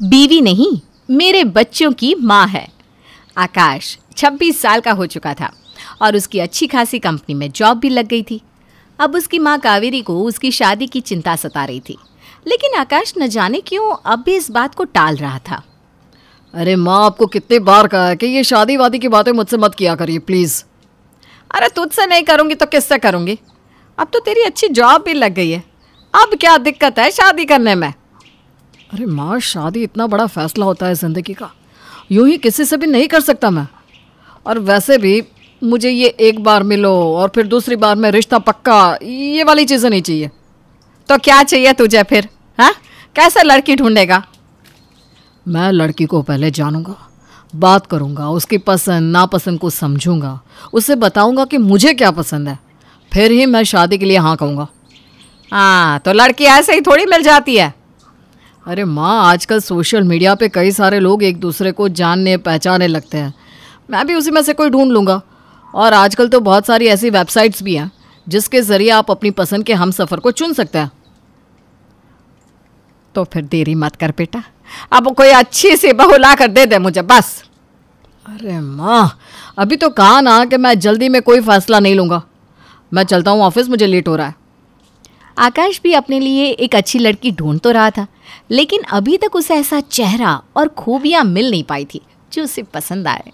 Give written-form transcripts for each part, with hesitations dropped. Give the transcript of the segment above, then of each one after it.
बीवी नहीं, मेरे बच्चों की माँ है। आकाश 26 साल का हो चुका था और उसकी अच्छी खासी कंपनी में जॉब भी लग गई थी। अब उसकी माँ कावेरी को उसकी शादी की चिंता सता रही थी, लेकिन आकाश न जाने क्यों अब भी इस बात को टाल रहा था। अरे माँ, आपको कितने बार कहा है कि ये शादी वादी की बातें मुझसे मत किया करिए प्लीज़। अरे तुझसे नहीं करूँगी तो किससे करूँगी? अब तो तेरी अच्छी जॉब भी लग गई है, अब क्या दिक्कत है शादी करने में? अरे माँ, शादी इतना बड़ा फैसला होता है ज़िंदगी का, यूं ही किसी से भी नहीं कर सकता मैं। और वैसे भी मुझे ये एक बार मिलो और फिर दूसरी बार में रिश्ता पक्का, ये वाली चीज़ें नहीं चाहिए। तो क्या चाहिए तुझे फिर? हाँ, कैसे लड़की ढूंढेगा? मैं लड़की को पहले जानूंगा, बात करूंगा, उसकी पसंद नापसंद को समझूंगा, उसे बताऊंगा कि मुझे क्या पसंद है, फिर ही मैं शादी के लिए हाँ कहूँगा। हाँ, तो लड़की ऐसे ही थोड़ी मिल जाती है। अरे माँ, आजकल सोशल मीडिया पे कई सारे लोग एक दूसरे को जानने पहचानने लगते हैं। मैं भी उसी में से कोई ढूंढ लूँगा। और आजकल तो बहुत सारी ऐसी वेबसाइट्स भी हैं जिसके ज़रिए आप अपनी पसंद के हम सफ़र को चुन सकते हैं। तो फिर देरी मत कर बेटा, अब कोई अच्छी सी बहू ला कर दे दे मुझे बस। अरे माँ, अभी तो कहा ना कि मैं जल्दी में कोई फ़ैसला नहीं लूँगा। मैं चलता हूँ ऑफिस, मुझे लेट हो रहा है। आकाश भी अपने लिए एक अच्छी लड़की ढूंढ तो रहा था, लेकिन अभी तक उसे ऐसा चेहरा और खूबियाँ मिल नहीं पाई थी जो उसे पसंद आए।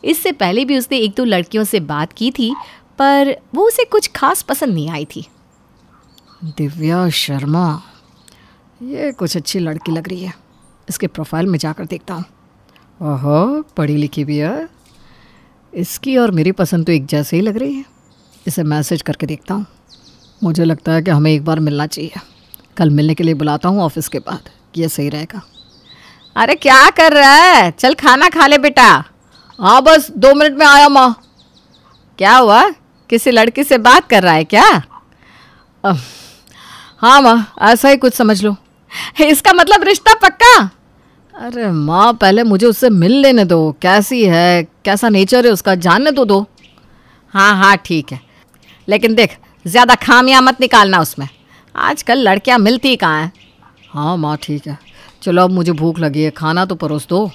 इससे पहले भी उसने एक दो लड़कियों से बात की थी, पर वो उसे कुछ खास पसंद नहीं आई थी। दिव्या शर्मा, ये कुछ अच्छी लड़की लग रही है, इसके प्रोफाइल में जाकर देखता हूँ। ओहो, पढ़ी लिखी भी है, इसकी और मेरी पसंद तो एक जैसे ही लग रही है। इसे मैसेज करके देखता हूँ। मुझे लगता है कि हमें एक बार मिलना चाहिए। कल मिलने के लिए बुलाता हूँ ऑफिस के बाद, ये सही रहेगा। अरे क्या कर रहा है? चल खाना खा ले बेटा। हाँ, बस 2 मिनट में आया माँ। क्या हुआ, किसी लड़की से बात कर रहा है क्या? हाँ माँ, ऐसा ही कुछ समझ लो। इसका मतलब रिश्ता पक्का? अरे माँ, पहले मुझे उससे मिल लेने दो, कैसी है, कैसा नेचर है उसका, जानने तो दो। हाँ हाँ ठीक है, लेकिन देख ज़्यादा खामियां मत निकालना उसमें, आजकल लड़कियां मिलती कहाँ हैं। हाँ माँ ठीक है, चलो अब मुझे भूख लगी है, खाना तो परोस दो।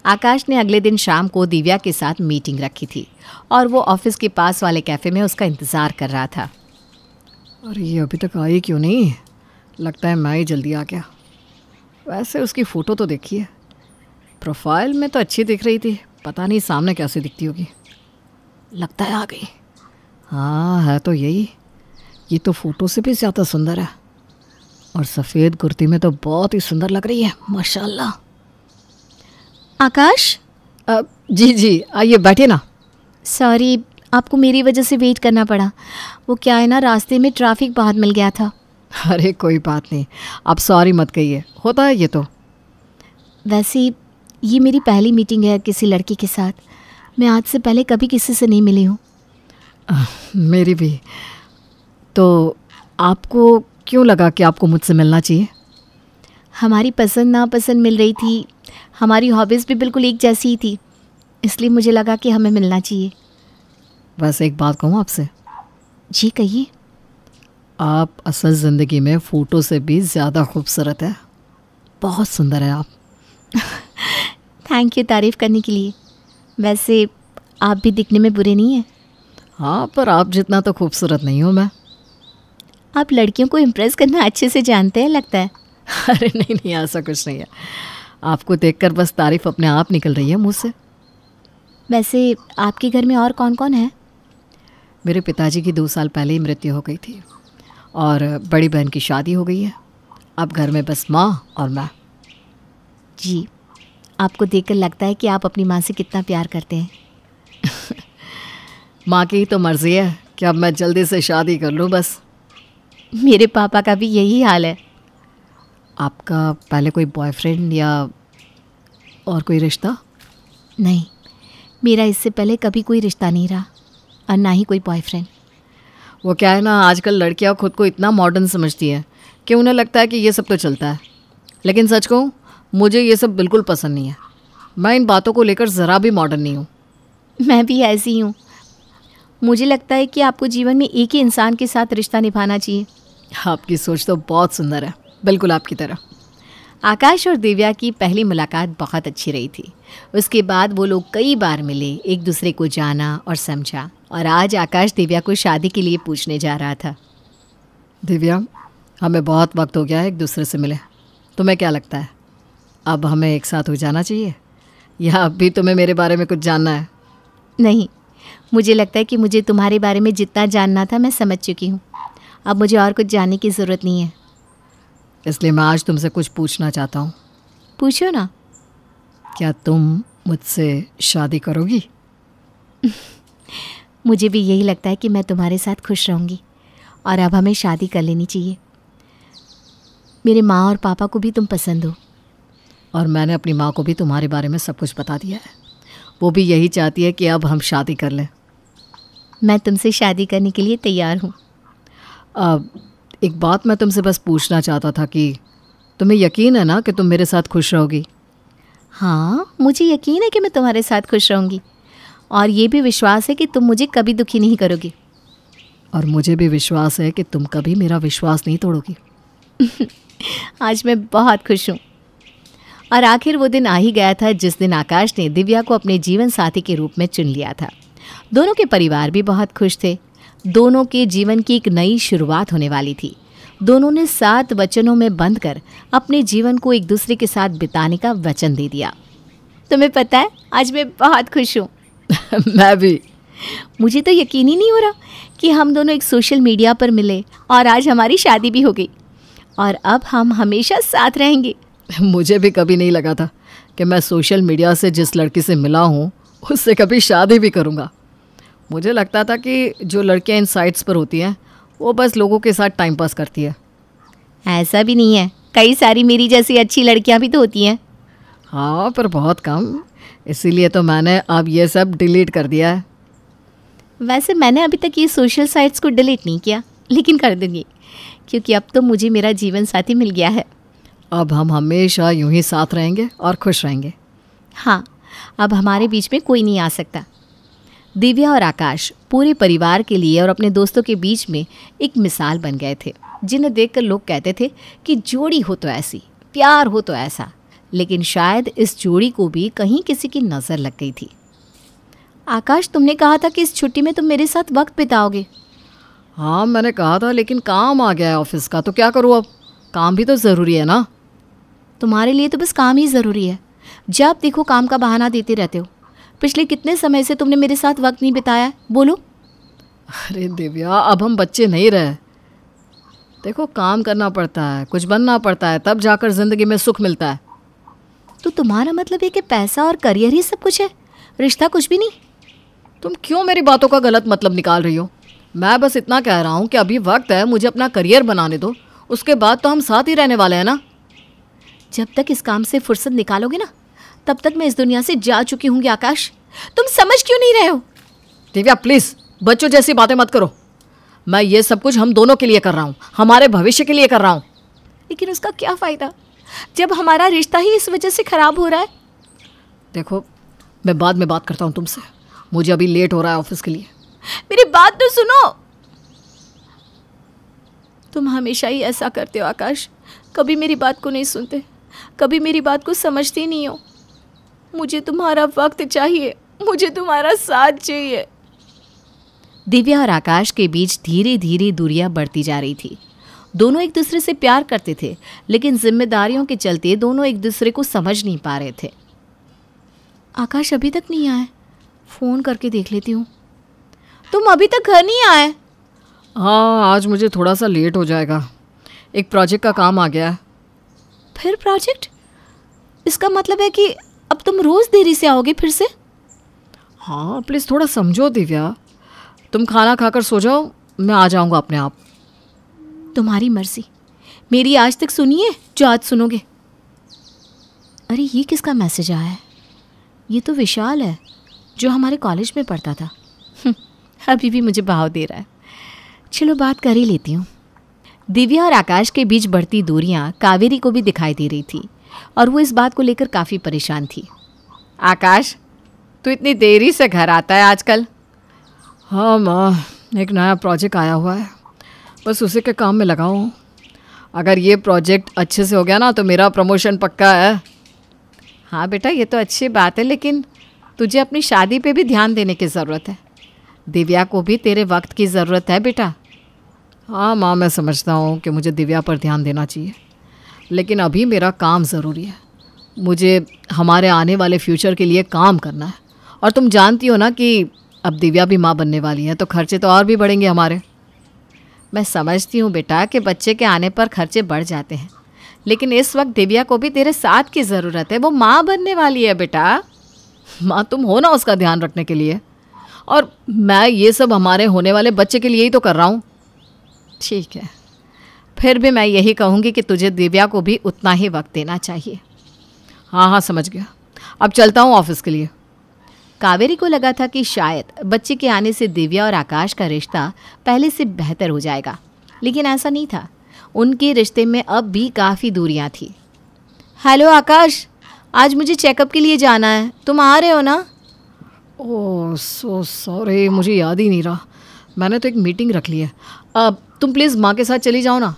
आकाश ने अगले दिन शाम को दिव्या के साथ मीटिंग रखी थी और वो ऑफिस के पास वाले कैफ़े में उसका इंतज़ार कर रहा था। अरे ये अभी तक आई क्यों नहीं? लगता है मैं ही जल्दी आ गया। वैसे उसकी फ़ोटो तो देखी है, प्रोफाइल में तो अच्छी दिख रही थी, पता नहीं सामने कैसे दिखती होगी। लगता है आ गई। हाँ, है तो यही। ये तो फ़ोटो से भी ज़्यादा सुंदर है और सफ़ेद कुर्ती में तो बहुत ही सुंदर लग रही है, माशाल्लाह। आकाश? जी जी, आइए बैठिए ना। सॉरी, आपको मेरी वजह से वेट करना पड़ा। वो क्या है ना, रास्ते में ट्रैफिक बहुत मिल गया था। अरे कोई बात नहीं, आप सॉरी मत कहिए, होता है ये तो। वैसे ये मेरी पहली मीटिंग है किसी लड़की के साथ। मैं आज से पहले कभी किसी से नहीं मिली हूँ। मेरी भी। तो आपको क्यों लगा कि आपको मुझसे मिलना चाहिए? हमारी पसंद नापसंद मिल रही थी, हमारी हॉबीज़ भी बिल्कुल एक जैसी ही थी, इसलिए मुझे लगा कि हमें मिलना चाहिए। वैसे एक बात कहूँ आपसे? जी कहिए। आप असल ज़िंदगी में फ़ोटो से भी ज़्यादा खूबसूरत है, बहुत सुंदर है आप। थैंक यू तारीफ़ करने के लिए। वैसे आप भी दिखने में बुरे नहीं हैं। हाँ, पर आप जितना तो खूबसूरत नहीं हूँ मैं। आप लड़कियों को इम्प्रेस करना अच्छे से जानते हैं लगता है। अरे नहीं नहीं, ऐसा कुछ नहीं है, आपको देखकर बस तारीफ़ अपने आप निकल रही है मुँह से। वैसे आपके घर में और कौन कौन है? मेरे पिताजी की 2 साल पहले ही मृत्यु हो गई थी और बड़ी बहन की शादी हो गई है। अब घर में बस माँ और मैं। जी, आपको देखकर लगता है कि आप अपनी माँ से कितना प्यार करते हैं। माँ की तो मर्ज़ी है कि अब मैं जल्दी से शादी कर लूँ बस। मेरे पापा का भी यही हाल है। आपका पहले कोई बॉयफ्रेंड या और कोई रिश्ता? नहीं, मेरा इससे पहले कभी कोई रिश्ता नहीं रहा और ना ही कोई बॉयफ्रेंड। वो क्या है ना, आजकल लड़कियां खुद को इतना मॉडर्न समझती हैं कि उन्हें लगता है कि ये सब तो चलता है, लेकिन सच कहूँ मुझे ये सब बिल्कुल पसंद नहीं है। मैं इन बातों को लेकर ज़रा भी मॉडर्न नहीं हूँ। मैं भी ऐसी हूँ। मुझे लगता है कि आपको जीवन में एक ही इंसान के साथ रिश्ता निभाना चाहिए। आपकी सोच तो बहुत सुंदर है, बिल्कुल आपकी तरह। आकाश और दिव्या की पहली मुलाकात बहुत अच्छी रही थी। उसके बाद वो लोग कई बार मिले, एक दूसरे को जाना और समझा, और आज आकाश दिव्या को शादी के लिए पूछने जा रहा था। दिव्या, हमें बहुत वक्त हो गया है एक दूसरे से मिले। तुम्हें क्या लगता है, अब हमें एक साथ हो जाना चाहिए, या अब भी तुम्हें मेरे बारे में कुछ जानना है? नहीं, मुझे लगता है कि मुझे तुम्हारे बारे में जितना जानना था मैं समझ चुकी हूँ। अब मुझे और कुछ जानने की ज़रूरत नहीं है। इसलिए मैं आज तुमसे कुछ पूछना चाहता हूँ। पूछो ना। क्या तुम मुझसे शादी करोगी? मुझे भी यही लगता है कि मैं तुम्हारे साथ खुश रहूँगी, और अब हमें शादी कर लेनी चाहिए। मेरे माँ और पापा को भी तुम पसंद हो, और मैंने अपनी माँ को भी तुम्हारे बारे में सब कुछ बता दिया है। वो भी यही चाहती है कि अब हम शादी कर लें। मैं तुमसे शादी करने के लिए तैयार हूँ। अब एक बात मैं तुमसे बस पूछना चाहता था कि तुम्हें यकीन है ना कि तुम मेरे साथ खुश रहोगी? हाँ, मुझे यकीन है कि मैं तुम्हारे साथ खुश रहूँगी, और ये भी विश्वास है कि तुम मुझे कभी दुखी नहीं करोगी। और मुझे भी विश्वास है कि तुम कभी मेरा विश्वास नहीं तोड़ोगी। आज मैं बहुत खुश हूँ। और आखिर वो दिन आ ही गया था जिस दिन आकाश ने दिव्या को अपने जीवन साथी के रूप में चुन लिया था। दोनों के परिवार भी बहुत खुश थे। दोनों के जीवन की एक नई शुरुआत होने वाली थी। दोनों ने 7 वचनों में बंध कर अपने जीवन को एक दूसरे के साथ बिताने का वचन दे दिया। तुम्हें पता है, आज मैं बहुत खुश हूँ। मैं भी। मुझे तो यकीन ही नहीं हो रहा कि हम दोनों एक सोशल मीडिया पर मिले और आज हमारी शादी भी हो गई, और अब हम हमेशा साथ रहेंगे। मुझे भी कभी नहीं लगा था कि मैं सोशल मीडिया से जिस लड़की से मिला हूँ उससे कभी शादी भी करूँगा। मुझे लगता था कि जो लड़कियाँ इन साइट्स पर होती हैं वो बस लोगों के साथ टाइम पास करती है। ऐसा भी नहीं है, कई सारी मेरी जैसी अच्छी लड़कियाँ भी तो होती हैं। हाँ, पर बहुत कम। इसीलिए तो मैंने अब ये सब डिलीट कर दिया है। वैसे मैंने अभी तक ये सोशल साइट्स को डिलीट नहीं किया, लेकिन कर दूँगी, क्योंकि अब तो मुझे मेरा जीवन साथी मिल गया है। अब हम हमेशा यूं ही साथ रहेंगे और खुश रहेंगे। हाँ, अब हमारे बीच में कोई नहीं आ सकता। दिव्या और आकाश पूरे परिवार के लिए और अपने दोस्तों के बीच में एक मिसाल बन गए थे, जिन्हें देखकर लोग कहते थे कि जोड़ी हो तो ऐसी, प्यार हो तो ऐसा। लेकिन शायद इस जोड़ी को भी कहीं किसी की नज़र लग गई थी। आकाश, तुमने कहा था कि इस छुट्टी में तुम मेरे साथ वक्त बिताओगे। हाँ, मैंने कहा था, लेकिन काम आ गया है ऑफिस का, तो क्या करूँ अब? काम भी तो ज़रूरी है ना। तुम्हारे लिए तो बस काम ही ज़रूरी है। जब देखो काम का बहाना देते रहते हो। पिछले कितने समय से तुमने मेरे साथ वक्त नहीं बिताया, बोलो। अरे दिव्या, अब हम बच्चे नहीं रहे। देखो, काम करना पड़ता है, कुछ बनना पड़ता है, तब जाकर ज़िंदगी में सुख मिलता है। तो तुम्हारा मतलब है कि पैसा और करियर ही सब कुछ है, रिश्ता कुछ भी नहीं? तुम क्यों मेरी बातों का गलत मतलब निकाल रही हो? मैं बस इतना कह रहा हूँ कि अभी वक्त है, मुझे अपना करियर बनाने दो, उसके बाद तो हम साथ ही रहने वाले हैं ना। जब तक इस काम से फुर्सत निकालोगे ना, तब तक मैं इस दुनिया से जा चुकी हूँगी। आकाश, तुम समझ क्यों नहीं रहे हो? दिव्या प्लीज़, बच्चों जैसी बातें मत करो। मैं ये सब कुछ हम दोनों के लिए कर रहा हूँ, हमारे भविष्य के लिए कर रहा हूँ। लेकिन उसका क्या फ़ायदा जब हमारा रिश्ता ही इस वजह से ख़राब हो रहा है? देखो, मैं बाद में बात करता हूँ तुमसे, मुझे अभी लेट हो रहा है ऑफिस के लिए। मेरी बात तो सुनो। तुम हमेशा ही ऐसा करते हो आकाश, कभी मेरी बात को नहीं सुनते, कभी मेरी बात को समझते नहीं हो। मुझे तुम्हारा वक्त चाहिए, मुझे तुम्हारा साथ चाहिए। दिव्या और आकाश के बीच धीरे धीरे दूरियां बढ़ती जा रही थी। दोनों एक दूसरे से प्यार करते थे, लेकिन जिम्मेदारियों के चलते दोनों एक दूसरे को समझ नहीं पा रहे थे। आकाश अभी तक नहीं आए, फ़ोन करके देख लेती हूँ। तुम अभी तक घर नहीं आए? हाँ, आज मुझे थोड़ा सा लेट हो जाएगा, एक प्रोजेक्ट का काम आ गया है। फिर प्रोजेक्ट? इसका मतलब है कि अब तुम रोज़ देरी से आओगे फिर से? हाँ, प्लीज़ थोड़ा समझो दिव्या। तुम खाना खाकर सो जाओ, मैं आ जाऊँगा अपने आप। तुम्हारी मर्जी, मेरी आज तक सुनी है जो आज सुनोगे। अरे ये किसका मैसेज आया है? ये तो विशाल है, जो हमारे कॉलेज में पढ़ता था। अभी भी मुझे भाव दे रहा है। चलो बात कर ही लेती हूँ। दिव्या और आकाश के बीच बढ़ती दूरियां कावेरी को भी दिखाई दे रही थी, और वो इस बात को लेकर काफ़ी परेशान थी। आकाश, तू इतनी देरी से घर आता है आजकल? हाँ माँ, एक नया प्रोजेक्ट आया हुआ है, बस उसी के काम में लगा हूँ। अगर ये प्रोजेक्ट अच्छे से हो गया ना तो मेरा प्रमोशन पक्का है। हाँ बेटा, ये तो अच्छी बात है, लेकिन तुझे अपनी शादी पे भी ध्यान देने की ज़रूरत है। दिव्या को भी तेरे वक्त की ज़रूरत है बेटा। हाँ माँ, मैं समझता हूँ कि मुझे दिव्या पर ध्यान देना चाहिए, लेकिन अभी मेरा काम ज़रूरी है। मुझे हमारे आने वाले फ्यूचर के लिए काम करना है, और तुम जानती हो ना कि अब दिव्या भी माँ बनने वाली है, तो खर्चे तो और भी बढ़ेंगे हमारे। मैं समझती हूँ बेटा कि बच्चे के आने पर खर्चे बढ़ जाते हैं, लेकिन इस वक्त दिव्या को भी तेरे साथ की ज़रूरत है। वो माँ बनने वाली है बेटा। माँ तुम हो ना उसका ध्यान रखने के लिए, और मैं ये सब हमारे होने वाले बच्चे के लिए ही तो कर रहा हूँ। ठीक है, फिर भी मैं यही कहूँगी कि तुझे दिव्या को भी उतना ही वक्त देना चाहिए। हाँ हाँ, समझ गया। अब चलता हूँ ऑफिस के लिए। कावेरी को लगा था कि शायद बच्चे के आने से दिव्या और आकाश का रिश्ता पहले से बेहतर हो जाएगा, लेकिन ऐसा नहीं था। उनके रिश्ते में अब भी काफ़ी दूरियां थी। हेलो आकाश, आज मुझे चेकअप के लिए जाना है, तुम आ रहे हो ना? ओह सो सॉरी, मुझे याद ही नहीं रहा। मैंने तो एक मीटिंग रख ली है। अब तुम प्लीज़ माँ के साथ चली जाओ ना।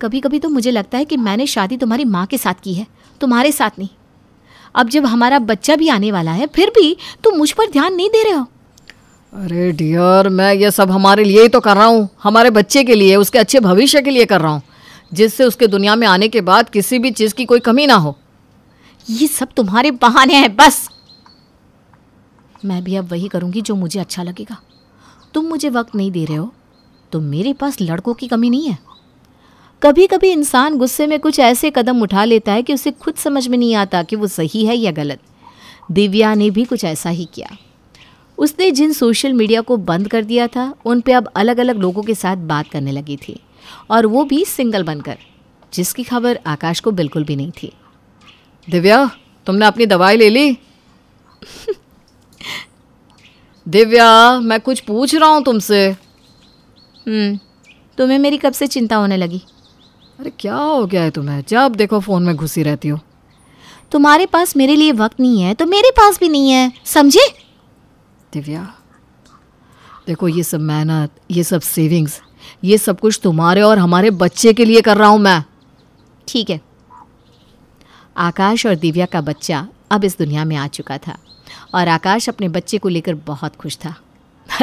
कभी कभी तो मुझे लगता है कि मैंने शादी तुम्हारी माँ के साथ की है, तुम्हारे साथ नहीं। अब जब हमारा बच्चा भी आने वाला है, फिर भी तुम मुझ पर ध्यान नहीं दे रहे हो। अरे डियर, मैं ये सब हमारे लिए ही तो कर रहा हूँ, हमारे बच्चे के लिए, उसके अच्छे भविष्य के लिए कर रहा हूँ, जिससे उसके दुनिया में आने के बाद किसी भी चीज़ की कोई कमी ना हो। ये सब तुम्हारे बहाने हैं बस। मैं भी अब वही करूँगी जो मुझे अच्छा लगेगा। तुम मुझे वक्त नहीं दे रहे हो, तो मेरे पास लड़कों की कमी नहीं है। कभी कभी इंसान गुस्से में कुछ ऐसे कदम उठा लेता है कि उसे खुद समझ में नहीं आता कि वो सही है या गलत। दिव्या ने भी कुछ ऐसा ही किया। उसने जिन सोशल मीडिया को बंद कर दिया था, उन पे अब अलग अलग लोगों के साथ बात करने लगी थी, और वो भी सिंगल बनकर, जिसकी खबर आकाश को बिल्कुल भी नहीं थी। दिव्या, तुमने अपनी दवाई ले ली? दिव्या, मैं कुछ पूछ रहा हूँ तुमसे। तुम्हें मेरी कब से चिंता होने लगी? अरे क्या हो गया है तुम्हें, जब देखो फ़ोन में घुसी रहती हो। तुम्हारे पास मेरे लिए वक्त नहीं है तो मेरे पास भी नहीं है, समझे? दिव्या देखो, ये सब मेहनत, ये सब सेविंग्स, ये सब कुछ तुम्हारे और हमारे बच्चे के लिए कर रहा हूँ मैं। ठीक है। आकाश और दिव्या का बच्चा अब इस दुनिया में आ चुका था, और आकाश अपने बच्चे को लेकर बहुत खुश था।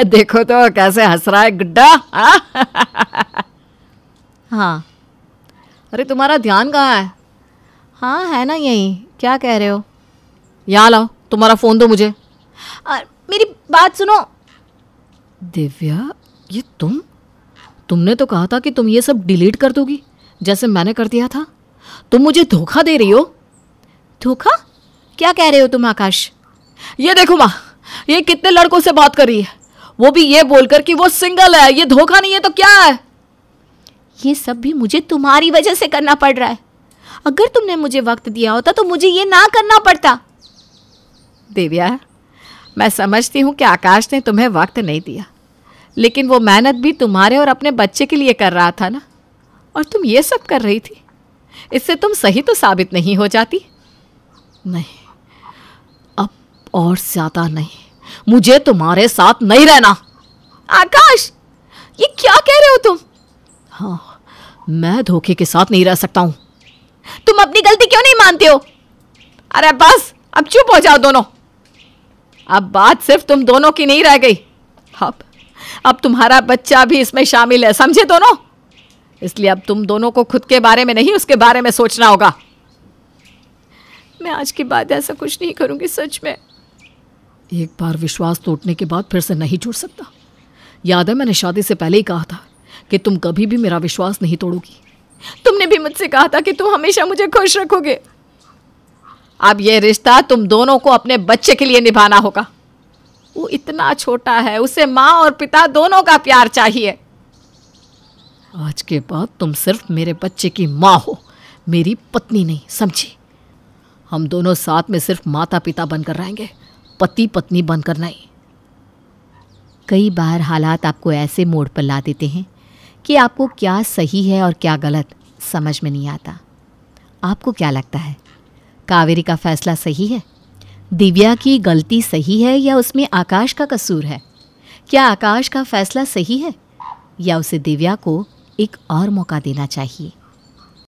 देखो तो कैसे हंस रहा है गुड्डा। हाँ। अरे तुम्हारा ध्यान कहाँ है? हाँ है ना यहीं। क्या कह रहे हो? यहाँ लाओ, तुम्हारा फ़ोन दो मुझे। मेरी बात सुनो। दिव्या, ये तुमने तो कहा था कि तुम ये सब डिलीट कर दोगी, जैसे मैंने कर दिया था। तुम मुझे धोखा दे रही हो। धोखा? क्या कह रहे हो तुम आकाश? ये देखो माँ, ये कितने लड़कों से बात कर रही है, वो भी ये बोलकर कि वो सिंगल है। ये धोखा नहीं है तो क्या है? ये सब भी मुझे तुम्हारी वजह से करना पड़ रहा है। अगर तुमने मुझे वक्त दिया होता तो मुझे ये ना करना पड़ता। दिव्या, मैं समझती हूँ कि आकाश ने तुम्हें वक्त नहीं दिया, लेकिन वो मेहनत भी तुम्हारे और अपने बच्चे के लिए कर रहा था ना, और तुम ये सब कर रही थी। इससे तुम सही तो साबित नहीं हो जाती? नहीं, अब और ज़्यादा नहीं। मुझे तुम्हारे साथ नहीं रहना। आकाश, ये क्या कह रहे हो तुम? हाँ, मैं धोखे के साथ नहीं रह सकता हूँ। तुम अपनी गलती क्यों नहीं मानते हो? अरे बस, अब चुप हो जाओ दोनों। अब बात सिर्फ तुम दोनों की नहीं रह गई, अब तुम्हारा बच्चा भी इसमें शामिल है, समझे दोनों? इसलिए अब तुम दोनों को खुद के बारे में नहीं, उसके बारे में सोचना होगा। मैं आज के बाद ऐसा कुछ नहीं करूंगी, सच में। एक बार विश्वास टूटने के बाद फिर से नहीं जुड़ सकता। याद है, मैंने शादी से पहले ही कहा था कि तुम कभी भी मेरा विश्वास नहीं तोड़ोगी। तुमने भी मुझसे कहा था कि तुम हमेशा मुझे खुश रखोगे। अब यह रिश्ता तुम दोनों को अपने बच्चे के लिए निभाना होगा। वो इतना छोटा है, उसे माँ और पिता दोनों का प्यार चाहिए। आज के बाद तुम सिर्फ मेरे बच्चे की माँ हो, मेरी पत्नी नहीं, समझी? हम दोनों साथ में सिर्फ माता पिता बनकर रहेंगे, पति पत्नी बनकर नहीं। कई बार हालात आपको ऐसे मोड़ पर ला देते हैं कि आपको क्या सही है और क्या गलत समझ में नहीं आता। आपको क्या लगता है, कावेरी का फैसला सही है? दिव्या की गलती सही है या उसमें आकाश का कसूर है? क्या आकाश का फैसला सही है या उसे दिव्या को एक और मौका देना चाहिए।